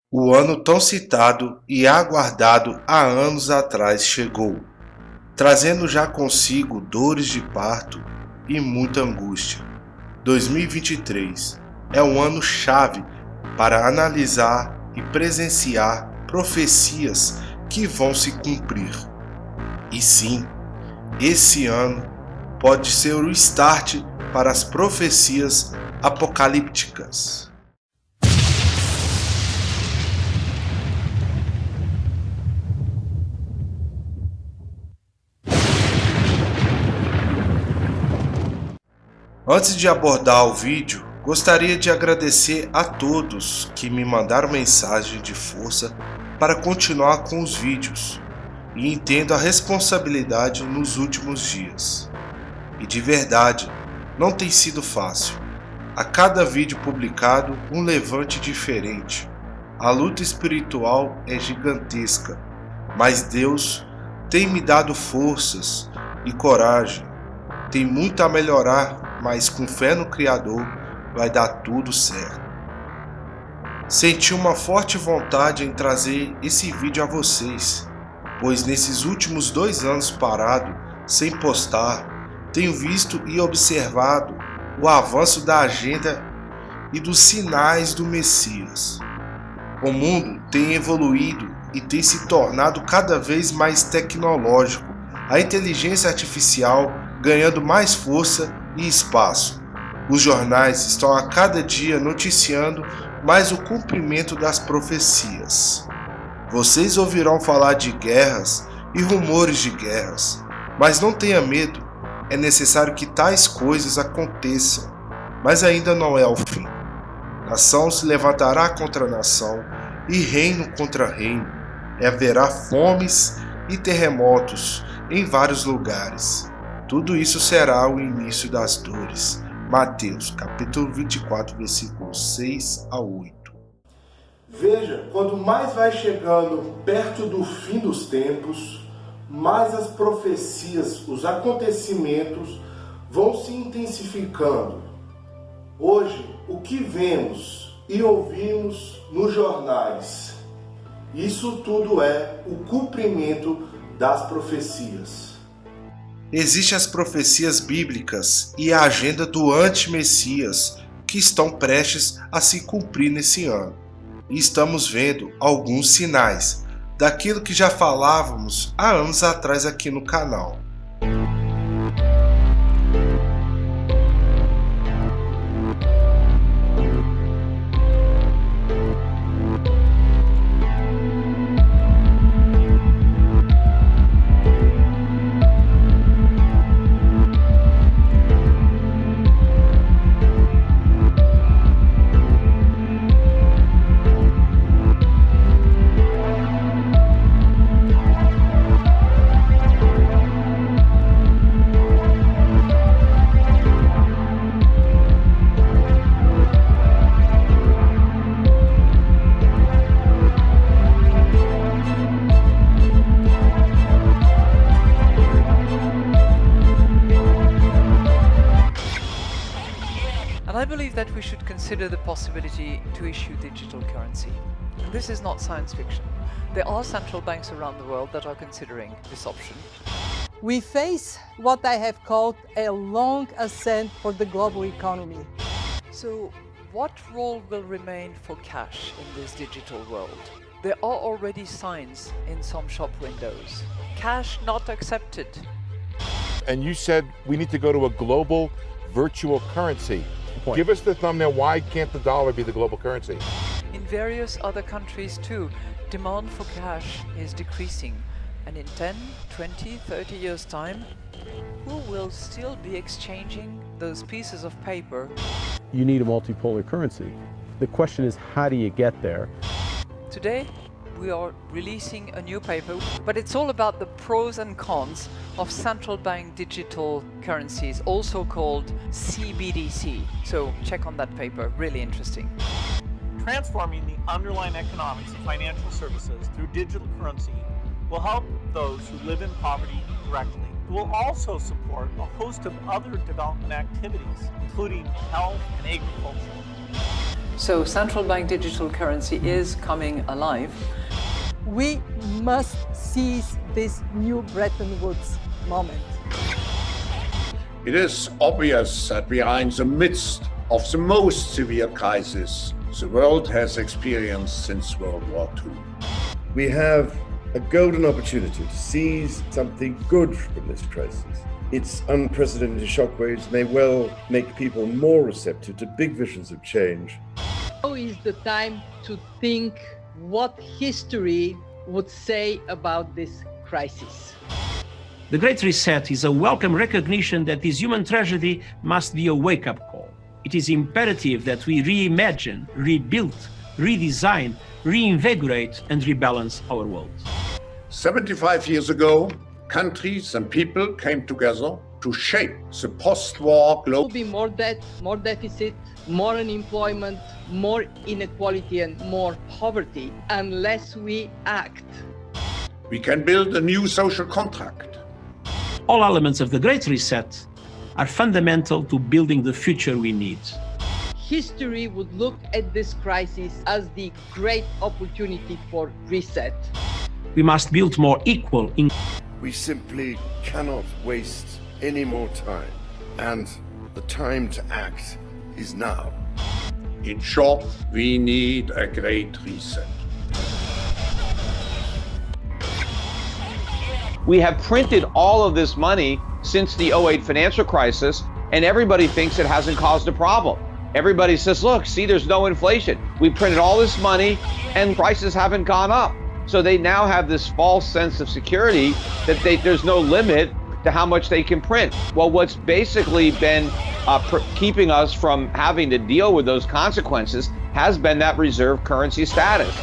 O ano tão citado e aguardado há anos atrás chegou, trazendo já consigo dores de parto e muita angústia. 2023 é um ano chave para analisar e presenciar profecias que vão se cumprir. E sim, esse ano pode ser o start para as profecias apocalípticas. Antes de abordar o vídeo, gostaria de agradecer a todos que me mandaram mensagem de força para continuar com os vídeos e entendo a responsabilidade nos últimos dias. E de verdade, não tem sido fácil. A cada vídeo publicado, um levante diferente. A luta espiritual é gigantesca, mas Deus tem me dado forças e coragem. Tem muito a melhorar, mas com fé no Criador vai dar tudo certo. Senti uma forte vontade em trazer esse vídeo a vocês, pois nesses últimos 2 anos parado, sem postar, tenho visto e observado o avanço da agenda e dos sinais do Messias. O mundo tem evoluído e tem se tornado cada vez mais tecnológico, a inteligência artificial ganhando mais força e espaço. Os jornais estão a cada dia noticiando mais o cumprimento das profecias. Vocês ouvirão falar de guerras e rumores de guerras, mas não tenha medo, é necessário que tais coisas aconteçam, mas ainda não é o fim. Nação se levantará contra nação e reino contra reino, e haverá fomes e terremotos em vários lugares. Tudo isso será o início das dores. Mateus, capítulo 24, versículos 6 a 8. Veja, quanto mais vai chegando perto do fim dos tempos, mais as profecias, os acontecimentos vão se intensificando. Hoje, o que vemos e ouvimos nos jornais, isso tudo é o cumprimento das profecias. Existem as profecias bíblicas e a agenda do anti-Messias que estão prestes a se cumprir nesse ano. E estamos vendo alguns sinais daquilo que já falávamos há anos atrás aqui no canal. I believe that we should consider the possibility to issue digital currency. And this is not science fiction. There are central banks around the world that are considering this option. We face what I have called a long ascent for the global economy. So, what role will remain for cash in this digital world? There are already signs in some shop windows. Cash not accepted. And you said we need to go to a global virtual currency. Give us the thumbnail. Why can't the dollar be the global currency? In various other countries too, demand for cash is decreasing. And in 10, 20, 30 years' time, who will still be exchanging those pieces of paper? You need a multipolar currency. The question is, how do you get there? Today, we are releasing a new paper, but it's all about the pros and cons of central bank digital currencies, also called CBDC. So check on that paper, really interesting. Transforming the underlying economics of financial services through digital currency will help those who live in poverty directly. It will also support a host of other development activities, including health and agriculture. So central bank digital currency is coming alive. We must seize this new Bretton Woods moment. It is obvious that we are in the midst of the most severe crisis the world has experienced since World War II. We have a golden opportunity to seize something good from this crisis. Its unprecedented shockwaves may well make people more receptive to big visions of change. Now is the time to think what history would say about this crisis. The Great Reset is a welcome recognition that this human tragedy must be a wake-up call. It is imperative that we reimagine, rebuild, redesign, reinvigorate, and rebalance our world. 75 years ago, countries and people came together to shape the post-war There will global. be more debt, more deficit, more unemployment, more inequality, and more poverty unless we act. We can build a new social contract. All elements of the Great Reset are fundamental to building the future we need. History would look at this crisis as the great opportunity for reset. We must build more equal. We simply cannot waste any more time, and the time to act is now. In short, we need a great reset. We have printed all of this money since the 2008 financial crisis, and everybody thinks it hasn't caused a problem. Everybody says, look, see, there's no inflation. We printed all this money and prices haven't gone up. So they now have this false sense of security that there's no limit to how much they can print. Well, what's basically been keeping us from having to deal with those consequences has been that reserve currency status.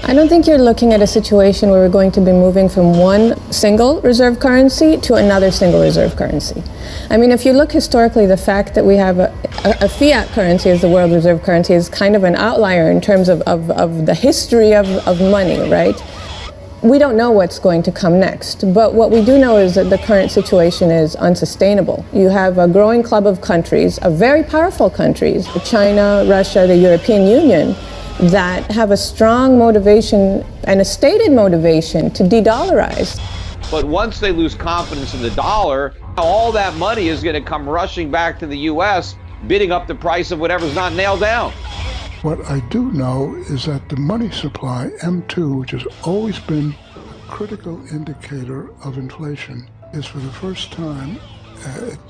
I don't think you're looking at a situation where we're going to be moving from one single reserve currency to another single reserve currency. I mean, if you look historically, the fact that we have a fiat currency as the world reserve currency is kind of an outlier in terms of the history of money, right? We don't know what's going to come next, but what we do know is that the current situation is unsustainable. You have a growing club of countries, very powerful countries, China, Russia, the European Union, that have a strong motivation and a stated motivation to de-dollarize. But once they lose confidence in the dollar, all that money is going to come rushing back to the U.S., bidding up the price of whatever's not nailed down. What I do know is that the money supply, M2, which has always been a critical indicator of inflation, is for the first time,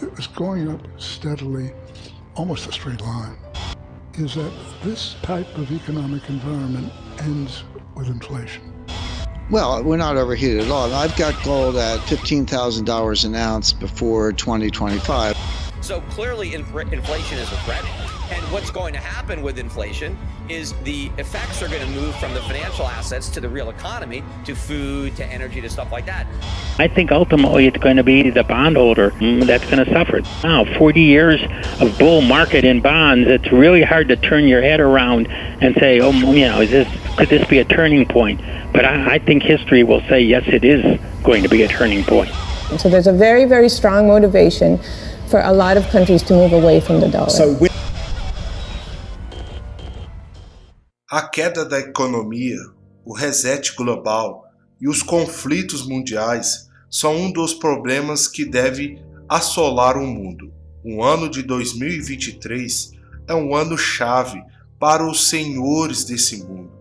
it was going up steadily, almost a straight line, is that this type of economic environment ends with inflation. Well, we're not overheated at all. I've got gold at $15,000 an ounce before 2025. So clearly inflation is a threat. And what's going to happen with inflation is the effects are going to move from the financial assets to the real economy, to food, to energy, to stuff like that. I think ultimately it's going to be the bondholder that's going to suffer. Now, 40 years of bull market in bonds, it's really hard to turn your head around and say, oh, you know, could this be a turning point? But I think history will say, yes, it is going to be a turning point. And so there's a very, very strong motivation for a lot of countries to move away from the dollar. A queda da economia, o reset global e os conflitos mundiais são um dos problemas que deve assolar o mundo. O ano de 2023 é um ano chave para os senhores desse mundo.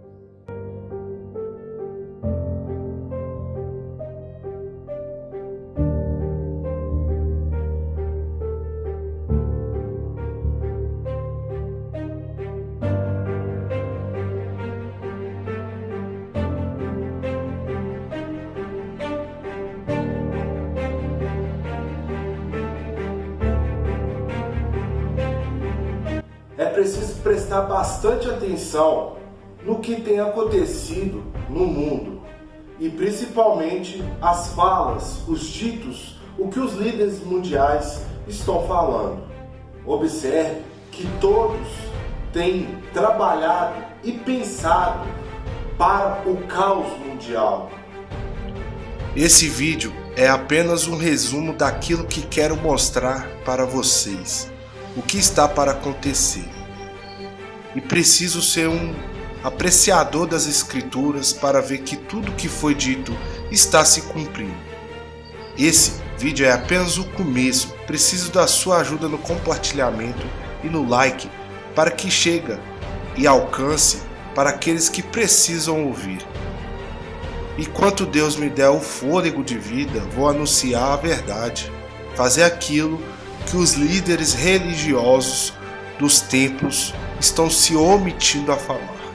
É preciso prestar bastante atenção no que tem acontecido no mundo e principalmente as falas, os ditos, o que os líderes mundiais estão falando. Observe que todos têm trabalhado e pensado para o caos mundial. Esse vídeo é apenas um resumo daquilo que quero mostrar para vocês. O que está para acontecer. e preciso ser um apreciador das Escrituras para ver que tudo que foi dito está se cumprindo. Esse vídeo é apenas o começo, preciso da sua ajuda no compartilhamento e no like para que chegue e alcance para aqueles que precisam ouvir. Enquanto Deus me der o fôlego de vida, vou anunciar a verdade, fazer aquilo que os líderes religiosos dos templos estão se omitindo a falar.